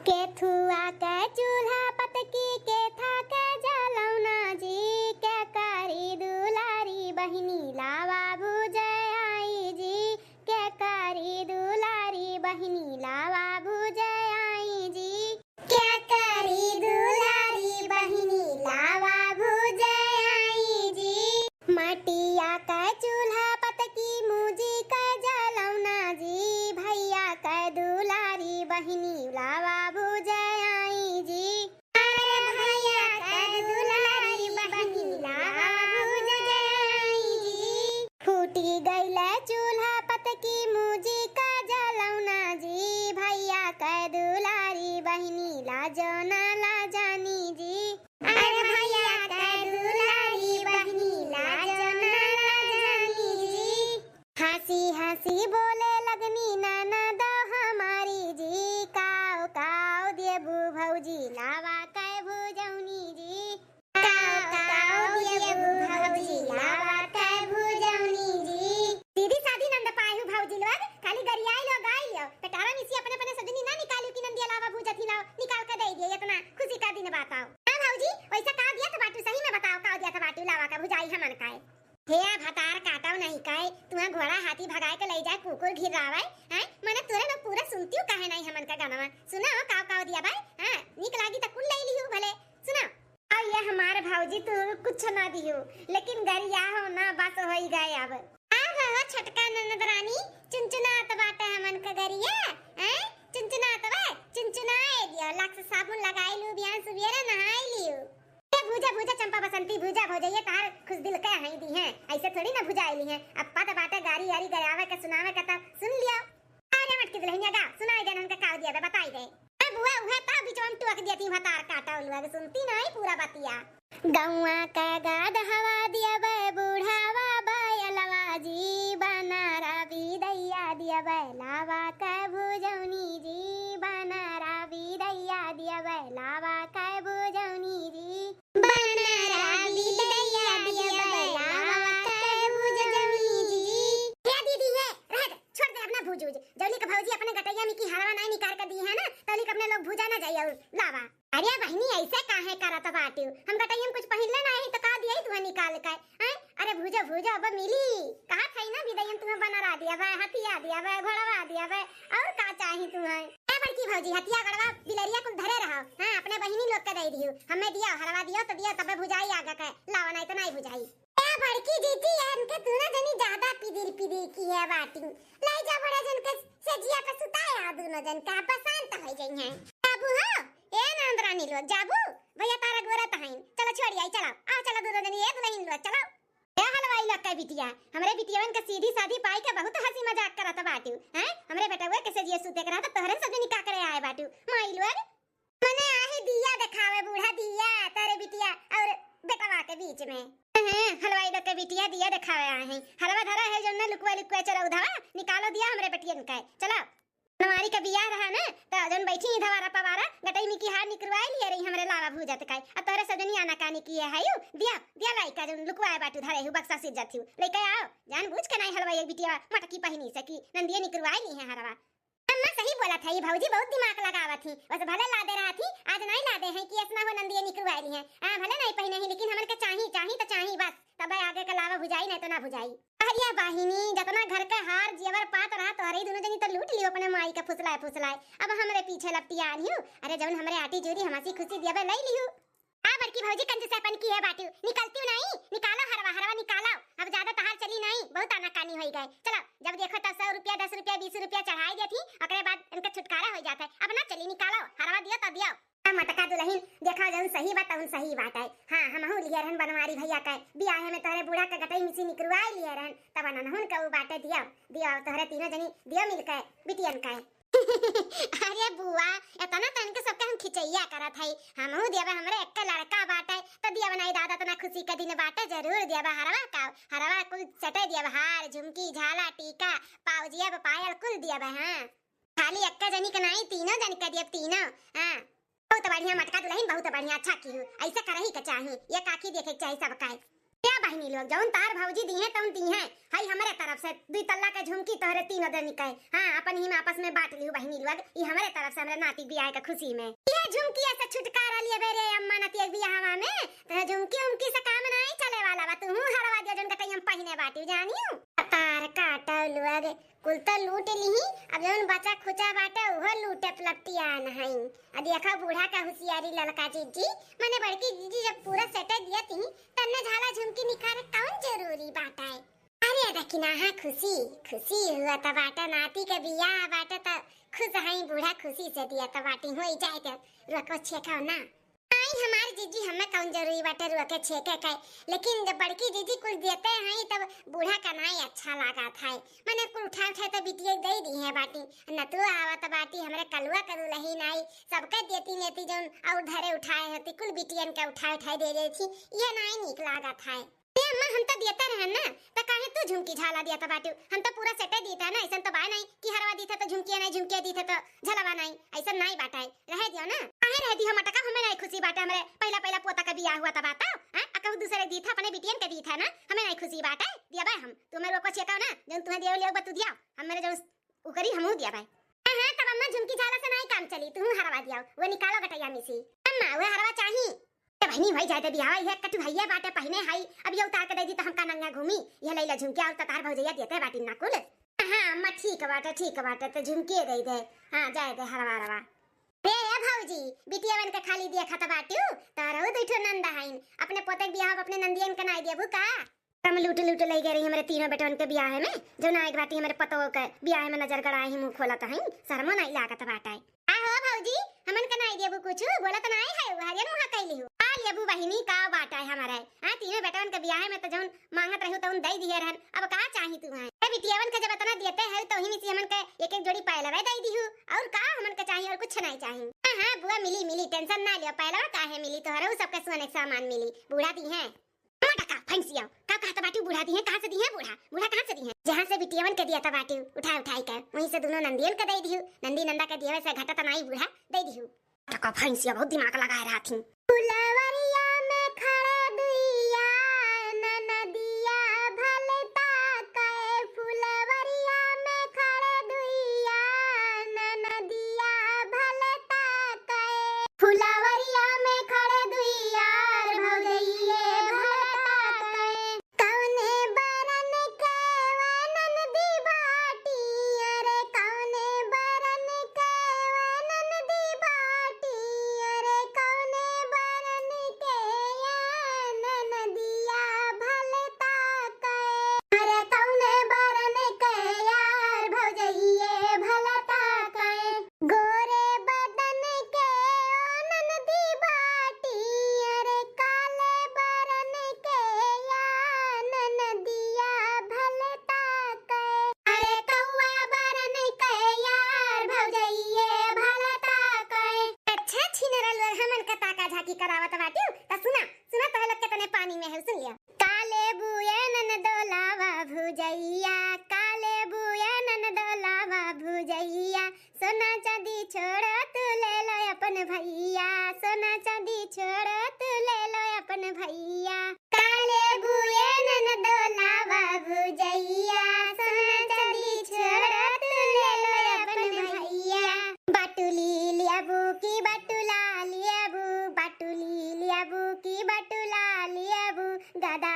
केथुआ के चूल्हा पतकी के था के जलौना जी के करी दुलारी बहिनी लावा भुजे आई जी के करी दुलारी बहिनी लावा भुजे आई जी के करी दुलारी बहिनी लावा भुजे आई जी मटिया का चूल्हा पतकी मुजी का जलौना जी भैया का दुलारी बहिनी लावा भुजे आई जी अरे भैया का दुलारी बहिनी लावा भुजे आई जी फूटी गईले चूल्हा पतकी मुजी का जलौना जी भैया का दुलारी बहिनी लाजो ना लाजानी जी अरे भैया का दुलारी बहिनी लाजो ना लाजानी जी हंसी हंसी बोले लगनी ननद हमारी जी काव काव देबू भौजी लावा कै भुजौनी जी काव काव देबू भौजी लावा कै भुजौनी जी सीधी सादी नंद पायु भौजी लोग खाली गरियाई लो गाई लो पेटारा मिसी अपने अपने सजनी ना निकालू कि नंदिया लावा भुजथी लाओ निकाल के दे दिए इतना खुशी का दिन बताओ हां भौजी वैसा का दिया था बाटू सही में बताओ का दिया था बाटू लावा का भुजाई हमन काए हे भतार काटाव नहीं काए तुआ घोड़ा हाथी भगाए के ले जाए कुकुर घिरावे हैं मने तोरे न पूरा सुनतियो काहे नहीं हमन का गाना सुना काव काव दिया भाई हां निक लागी त कुल ले लियो भले सुना आ ये हमारे भौजी तू कुछ ना दियो लेकिन गरिया हो ना बस होई गए अब आ रहा छटका ननद रानी चुनचुनात बाटे हमन का गरिया हैं चुनचुनात बे चुनचुनाए दियो लक्स साबुन लगाई लू बियान सुबेरे नहाई लियो भूजा भूजा चंपा बसंती भूजा भौजैया तार खुश दिल के हई दी हैं ऐसे थोड़ी ना भुजाईली हैं अप्पा त बाटे गारी यारी गयावे के सुनावे के त सुन लियो अरे मटकी दुल्हनिया गा सुनाई दे नन का काव दिया बताई दे ए बुआ उहे ता बिचम टुक दियती भतार काटा उलवा सुनती नहीं पूरा बतिया गौवा का गाद हवा दिया बे बूढ़ावा बयलवा जी बनारा बिदैया दिया बे लावा का भुजौनी जी बनारा बिदैया दिया बे लावा का भुजौनी जी बनारा बिदैया दिया बे लावा का भुजौनी जी क्या दीदी है रह छोड़ दे अपना भुजूज जौली का भौजी अपने गटैया में की हरवा नहीं निकाल कर दी है ना तौली अपने लोग भुजा ना जाइए और लावा अरे बहनी ऐसे काहे करत बाटू हम गटैया में कुछ पहिनले नहीं तो का दियई तू निकाल के हैं अरे भुजा भुजा अब मिली कहा थई ना बिदैया तुम्हें बना दिया बे हथिया दिया बे घोड़वा दिया बे और का चाही तुम्हें ए बड़की भौजी हथिया गड़वा बिलरिया को धरे रहो हां अपने बहिनी लोग के दे दियो हमें दिया हरवा दियो तो दिया तबे भुजाई आगा के लावा नहीं तो नहीं भुजाई ए बड़की जीती है इनके तू ना जनी ज्यादा पिदिर की है बाटी ले जा बड़ा जन के सजिया पे सुताया दोनों जन का बसंत हो जाई है बाबू हां ए नंदरानी लोग जाबू भैया तारा गोरा तहाइन चलो छोड़ी आई चलो आ चलो दोनों जन ये दुल्हन लोग चलो ए हलवाई लोग का बिटिया हमरे बिटियावन का सीधी सादी पाई के बहुत हंसी मजाक करत बाटू हैं हमरे बेटा हुए कैसे जिए सुते करा तो तोहरे सब निका करे आए बाटू माई लोग मने आही दिया दिखावे बूढ़ा दिया तारे बिटिया और बेटवा के बीच में हलवाई लोग के बिटिया दिया दिखावे आए हैं हलवा धरा है जो न लुकवा लुकवा चलो उधावा निकालो दिया हमरे बेटियन का चलो हमारी का बियाह रहा ना तो जन बैठी धवारा पवारा गटई में की हार निकरवाई लिए रही हमरे लावा भूजत काई आ तोरे सजनी आना कानी की है यू दिया दिया लाई का जन लुकवाए बाटू धरे हु बक्सा से जथू लेके आओ जान बूझ के नहीं हलवाई बिटिया मटकी पहिनी सकी नंदिया निकरवाई ली है हरवा अम्मा सही बोला था ये भौजी बहुत दिमाग लगावत थी बस भले ला दे रहा थी आज नहीं ला दे हैं कि ऐसा हो नंदिया निकरवाई ली है हां भले नहीं पहिने ही लेकिन हमन के चाही तो चाही बस तबे आगे का लावा भुजाई नहीं तो ना भुजाई अरिया वाहिनी जतना घर के हार जेवर पात रहा तो अरे दोनों जनी तो लूट लियो अपने माई का फुसलाए अब हमरे पीछे लपटिया आनियो अरे जवन हमरे आटी जोरी हमासी खुशी दिया ले लियो आ बड़की भौजी कंजूसापन की है बाटू निकलती नहीं निकालो हरवा निकालो अब ज्यादा तहार चली नहीं बहुत आनाकानी होई गए चलो जब देखो तो 100 रुपया 10 रुपया 20 रुपया चढ़ाई देती ओकरे बाद इनका छुटकारा हो जाता है अब ना चली निकालो हरवा दियो तो दियो मटका दुल्हन देखा जन सही बात उन सही बात है हां हमहु लिया रहन बनवारी भैया का बियाह में तोरे बूढ़ा का गटई मिसी निकरवाई लिया रहन तब ननहुन का बाटे दिया तोरे तीनों जनी दियो मिल के बिटियन का अरे बुआ इतना तन के सबके हम खिचैया करत हई हमहु देबे हमरे एक लड़का बाटे तो दिया बनाई दादा तना खुशी के दिन बाटे जरूर देबे हरवा कुल सटे देबे हार झुमकी झाला टीका पाउजिया पायल कुल देबे हां खाली एक जनी के नहीं तीनों जन के देब तीनों हां बहुत बढ़िया मटका दुल्हन बहुत बढ़िया अच्छा की ऐसा करही के चाही ये काकी देखे के चाही सब का क्या बहनी लोग जौन तार भौजी दी है तौन दी है हाई हमारे तरफ से 2 तल्ला के झुमकी तोहरे 3 अदर निकाय हां अपन ही में आपस में बांट लियो बहनी लोग ई हमारे तरफ से हमरे नाती बियाह के खुशी में ये झुमकी ऐसे छुटकारा लिए बेरे अम्मा नाती बियाहवा में त झुमकी उमकी से काम नहीं चले वाला बा तू हरवा दिया जौन के हम पहिने बाटी जानियो तार काटा लोग कुल तो लूट ली अब जौन बचा खुचा बाटे ओहो लूटे पलटिया नहीं अब देखा बूढ़ा का होशियारी ललका जीजी माने बड़की जीजी जब पूरा सेट दिया थी तन्ने झाला झुमकी निखारे कौन जरूरी बाटा है अरे देखिना हां खुशी खुशी हुआ त बाटा नाती के बियाह बाटा त खुश हई बूढ़ा खुशी से दिया त बाटी होई जाए त रको छेका ना आई हमारी जीजी हमें कौन जरूरी बाटे रुके छेके के लेकिन जब बड़की जीजी कुछ देते हैं तब बूढ़ा का नहीं अच्छा लगा था मैंने कुल उठा उठा तो बिटिया दे दी है बाटी न तू आवत बाटी हमरे कलुआ करू लही नहीं सबके देती लेती जौन और धरे उठाए होती कुल बिटियन के उठा उठा दे रही थी ये नहीं निक लगा था अम्मा हम तो देते रहे ना त काहे तू झुमकी झाला दिया त बाटू हम तो पूरा सेटे दीता ना ऐसा तो बाय नहीं कि हरवा दी थे तो झुमकी नहीं झुमकी दी थे तो झलवा नहीं ऐसा नहीं बाटाई रह दियो ना काहे रह दी हम अटका हमें नहीं खुशी बाटा हमरे पहला पहला पोता का बियाह हुआ था बाता हां अकहु दूसरे दी था अपने बिटियन के दी था ना हमें नहीं खुशी बाटा दिया भाई हम तू मेरे को चेकाओ ना जन तुम्हें दियो लियो बतू दिया हम मेरे जो उकरी हमहु दिया भाई हां तब अम्मा झुमकी झाला से नहीं काम चली तू हरवा दिया वो निकालो गटैया मिसी अम्मा वो हरवा चाहिए बहनी भाई जाते बियाह है कटु भैया बाटे पहने हाई अब ये उतार के दे दी तो हम का नंगा घूमी ये लैला झुमके और तार भौजैया देते बाटी ना कुल हां अम्मा ठीक बाटे तो झुमके दे दे हां जाए दे हरवा रवा रे भौजी बिटियावन के खाली दिया खत बाटू तारो दुठो नंदा हईन अपने पोते बियाह अपने नंदियन के नाई देबू का हम लूट लूट ले गए हमारे तीनों बेटवन के बियाह में जो ना एक बाटी हमारे पतो के बियाह में नजर गड़ा ही मुंह खोला तो हईन शर्म नहीं लागत बाटा आहो भौजी हमन के नाई देबू कुछ बोलत नहीं है हरियन मुहा कैली हो लेबू बहिनी का बाटा है हमारे हां तीनों बेटवन के बियाह में तो जौन मांगत रहू तौन दई दिए रहन अब का चाही तू है ए बिटियावन के जब इतना देते है तो ही में से हमन के एक एक जोड़ी पहलवा दई दिहु और का हमन के चाही और कुछ नहीं चाही हां बुआ मिली टेंशन ना लियो पहलवा काहे मिली तोहरा सबके सोने के सामान मिली बूढ़ा दी है टका फंसिया का कहता बाटी बूढ़ा दी है कहां से दी है बूढ़ा कहां से दी है जहां से बिटियावन के दिया था बाटी उठाई कर वहीं से दोनों नंदियन के दे दिहु नंदी नंदा के दिया से घटा तनाई बूढ़ा दे दिहु टका फंसिया बहुत दिमाग लगाए रहा थी फुलवरिया में खड़े दुइया ननदिया भलता कए फुलवरिया में खड़े दुइया ननदिया भलता कए फुलवरिया में खड़े दुइया भौजैये भलता कए कौने बरन के ननदी बाटी अरे कौने बरन के ननदी बाटी अरे कौने बरन के ननदिया भलता कए अरे कौने बरन के यार भौजैये भलता कए गोरे बदन के ननदी बाटी अरे काले बरन के यार ननदिया भलता कए अरे कौआ बरन के यार भौजैये भलता कए अच्छा छिनरल हमन का ताका झाकी करावत बाटू त सुना तो लोग के तने पानी में है सुन लिया काले बुए ननदोलावा भुजैया काले बुए ननदोलावा भुजैया सोना चांदी छोड़ तू ले लो अपन भैया सोना चांदी छोड़ तू ले लो अपन भैया काले बुए ननदोलावा भुजैया सोना चांदी छोड़ तू ले लो अपन भैया बाटुली लियाबू की बाटुला लियाबू बाटुली लियाबू की बाटुला लियाबू गदा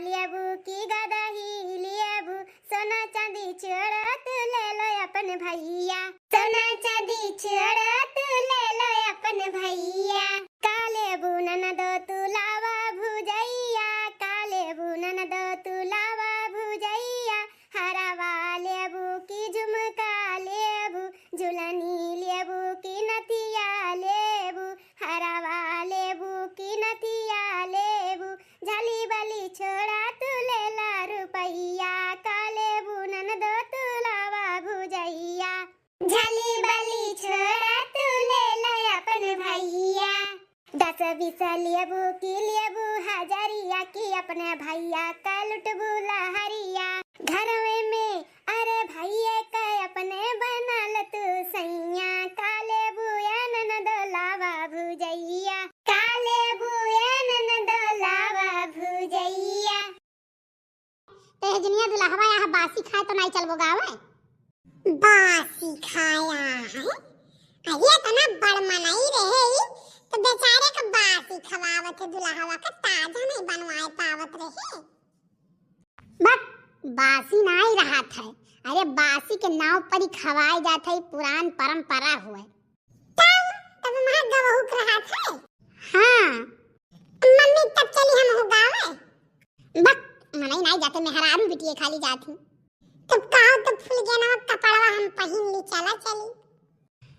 लियाबू की गदा ही लियाबू सोना चांदी छोड़ तू ले लो अपन भैया सोना चांदी छोड़ तू ले लो अपन भैया काले बुनन दो तू लावा भुजैया काले बुनन दो तू लावा भुजैया हरावा लेबू की झुमका लेबू झुलनी लेबू की नथिया लेबू हरावा लेबू की नथिया लेबू झली बली छोड़ा तू ले ला रुपैया काले बुनन दो तू लावा भुजैया झली बली छोड़ा तू ले ला अपन भैया 10-20 लेबू की लेबू हजारिया की अपने भैया का लुटबू लहरिया घर में अरे भैया का अपने बनल तू सैया काले बुया ननद लावा भुजैया काले बुया ननद लावा भुजैया सजनिया दुल्हवा यहाँ बासी खाए तो नहीं चलबो गावे। बासी खाया है अरे तो ना बड़ मनाई रहे तो बेचारे का बासी खवावत दुल्हवा का ताजा नहीं बनवाए पावत रहे। बट बासी नहीं रहा था, अरे बासी के नाव पर ही खवाए जात है, पुरान परंपरा हुए। तब वहाँ गवहुक रहा था। हाँ मम्मी तब चली हम हो गावे। बक मनाई नहीं जाते, मेहरारू बिटिया खाली जाती। तब कहो तो फूल गया ना कपड़वा हम पहन ली चला चली।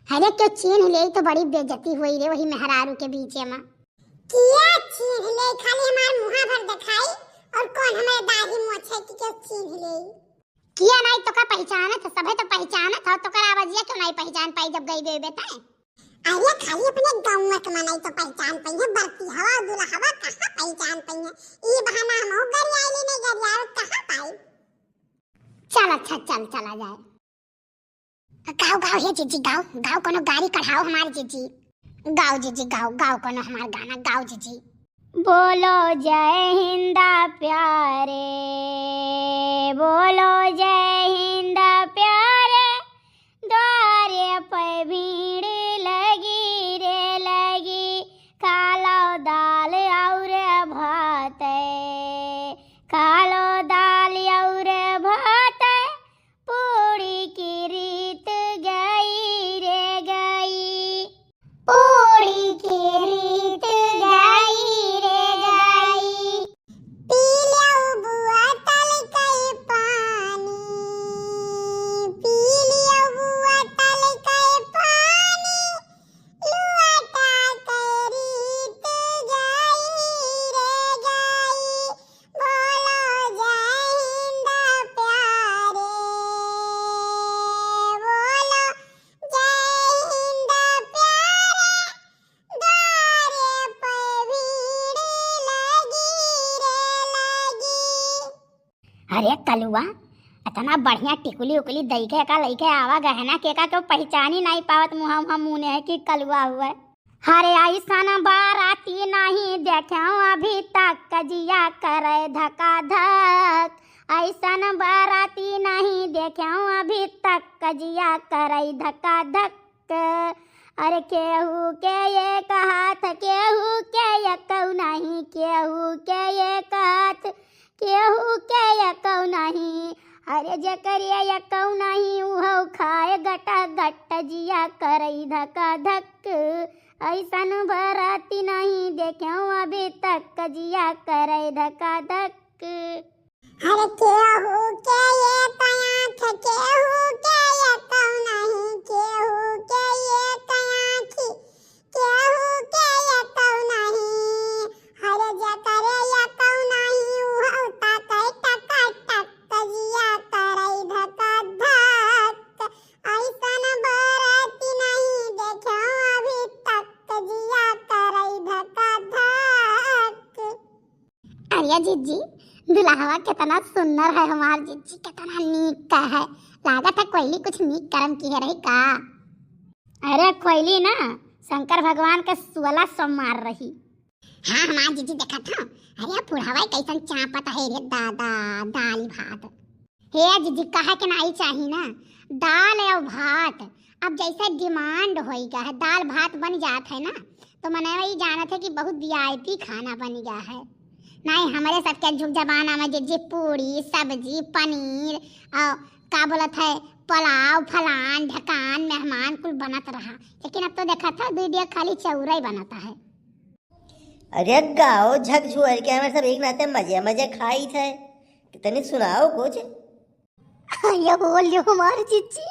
अरे क्यों छीन ले तो बड़ी बेइज्जती हुई रे वही मेहरारू के बीच में। किया छीन ले खाली हमार मुंह भर दिखाई और कौन हमारे दाढ़ी मोछे की क्यों छीन ले। किया नहीं तो का पहचानत है, सबे तो पहचानत है तो कर आवाजिया क्यों नहीं पहचान पाई जब गई बे बेटा। अरे खाली अपने गांव में के मनाई तो पहचान पाई है, बरती हवा दुल्हवा कहां पहचान पाई है। ई बहाना हम हो गरिया ले नहीं गरिया कहां पाई। चल अच्छा चल चला जाए। गाओ गाओ हे जीजी गाओ गाओ कोनो गाड़ी कढ़ाओ हमारी जीजी। गाओ जीजी गाओ गाओ कोनो हमारा गाना गाओ जीजी। बोलो जय हिंद प्यारे, बोलो जय हिंद प्यारे, द्वारे पे भीड़ लगी रे लगी, खालो दाल और भात, खालो दाल और भात, पूरी की रीत गई रे गई, पूरी की रीत गई रे गई। पी लियो बुआ तल कई पानी, पी लियो बुआ तल कई पानी, लुआटा कई रीत गई रे गई, बोलो जय हिंद प्यारे, बोलो जय हिंद प्यारे, द्वारे पे भीड़ लगी रे लगी। अरे कलुआ इतना बढ़िया टिकुली उकुली दई के का लई के आवा गहना के का तो पहचान ही नहीं पावत मुहा मुहा मुने है कि कलुआ हुआ। हरे ऐसा बाराती नहीं देखो अभी तक कजिया करे धका धक, ऐसा बाराती नहीं देखो अभी तक कजिया करे धका धक। अरे केहू के एक हाथ केहू के एक नहीं, केहू के एक हाथ केहू के एक नहीं, अरे जकर एक नहीं उहो खाए गटा गट जिया करई धका धक, ऐसन भराती नहीं देखो अभी तक कजिया करे धका धक। अरे केहू के एक आँख केहू के एक नहीं, केहू के एक आँख केहू के एक नहीं, अरे जकर एक नहीं उहो ताकै टका टक कजिया करई धका धक, ऐसन भराती नहीं देखो अभी तक कजिया करई धका धक। अरे जीजी दुल्हवा कितना सुंदर है हमार जीजी, कितना नीक का है, लागत है कोयली कुछ नीक कर्म की है रही का। अरे कोयली ना शंकर भगवान के 16 सोमवार रही। हाँ हमार जीजी देखा था। अरे पुढ़ावा कैसन चापत है रे दादा दाल भात। हे जीजी कहा के नहीं चाहिए ना दाल और भात, अब जैसे डिमांड होएगा है दाल भात बन जात है ना तो मने वही जानत है कि बहुत वीआईपी खाना बन गया है। नहीं हमारे सबके जुग जमाना में जीजी पूरी सब्जी पनीर और का बोलत है पुलाव फलान ढकान मेहमान कुल बनत रहा, लेकिन अब तो देखा था वीडियो खाली चौरा ही बनाता है। अरे गाओ झकझोर के हमें सब एक नाते मजे मजे खाई थे, कितनी सुनाओ कुछ। ये बोल लो हमारी जीजी,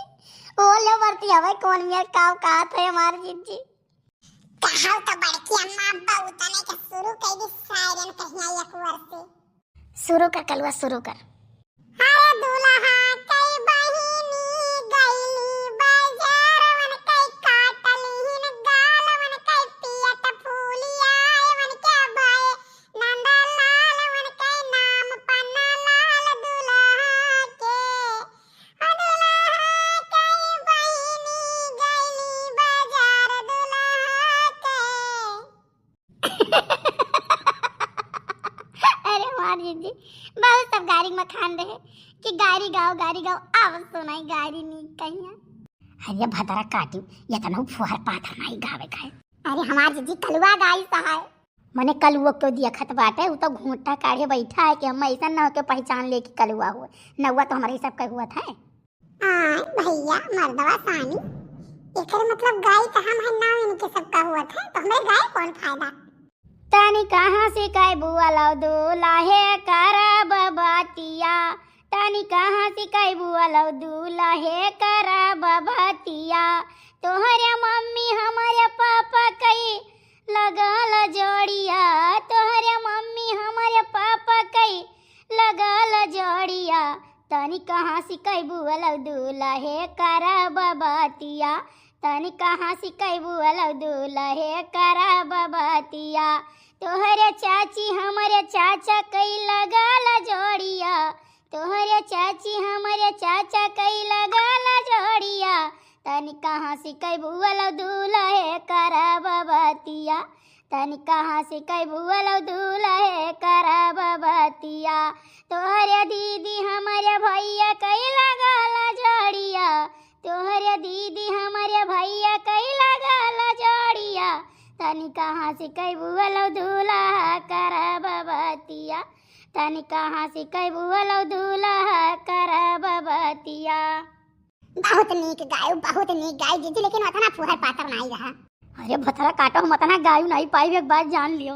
बोल लो बरती हवे कौन मेरे काव कहा थे हमारी जीजी। कहां तो बड़की अम्मा बहुत ने के शुरू कर दी सायरन कहिया एक वर्ष शुरू कर कलवा शुरू कर। अरे दूल्हा कई बहिनी गईली बाजारवन कई काटलीन गालवन कई पियत फूलिया वन के भाई नंदा लालवन कई नाम पन्ना लाल दूल्हा के, दूल्हा कई बहिनी गईली बाजार दूल्हा के। अरे मार जीजी बहुत सब गाड़ी गारी में खान रहे कि गारी गाओ आवाज सुनाई गारी नी कहिया। अरे भतरा काटी ये तना फुहार पाथर नहीं गावे खाए। अरे हमार जीजी कलुआ गाई सहाय। मने कलुआ क्यों दिया खत बाटे, वो तो घूंटा काढ़े बैठा है कि हम ऐसा ना हो के पहचान ले कि कलुआ हुए। नौवा तो हमारे सब का हुआ था। भैया मर्दवा सानी एकर मतलब गाय कहाँ महीना में इनके सबका हुआ था, तो हमें गाय कौन फायदा। तानी कहाँ से काय बुआ लाओ दो लाहे करा बबातिया। तानी कहाँ से काय बुआ लाओ दो लाहे करा बबातिया। तोहरे मम्मी हमारे पापा कई लगल जोड़िया। तोहरे मम्मी हमारे पापा कई लगल जोड़िया। तानी कहाँ से काय बुआ लाओ दो लाहे करा बबातिया। तानी कहाँ से काय बुआ लाओ दो लाहे करा बबातिया। तोहरे चाची हमारे चाचा कई लगाल जोड़िया। तोहरे चाची हमारे चाचा कई लगाल जोड़िया। तनी कहाँ से कई बुआ लो दूल्हे करा बबातिया। तनी कहाँ से कई बुआ लो दूल्हे करा बबातिया। तोहरे दीदी हमारे भैया कई लगाल जोड़िया। तोहरे दीदी हमारे भैया कई लगाल जोड़िया। तनी कहाँ से कई बुआ लो दूल्हा करा बबातिया। तनी कहाँ से कई बुआ लो दूल्हा करा बबातिया। बहुत नीक गाय जीजी, लेकिन उतना फुहर पातर नहीं रहा। अरे भतरा काटो हम उतना गायू नहीं पाई, एक बात जान लियो।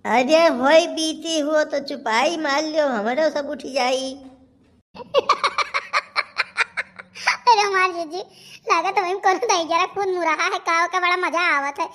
अरे होई बीती हुआ तो चुपाई मार लियो, हमारे सब उठ जाई। अरे हमार जीजी लागत हमें कौन दही जरा खून मुरहा है, का बड़ा मजा आवत है।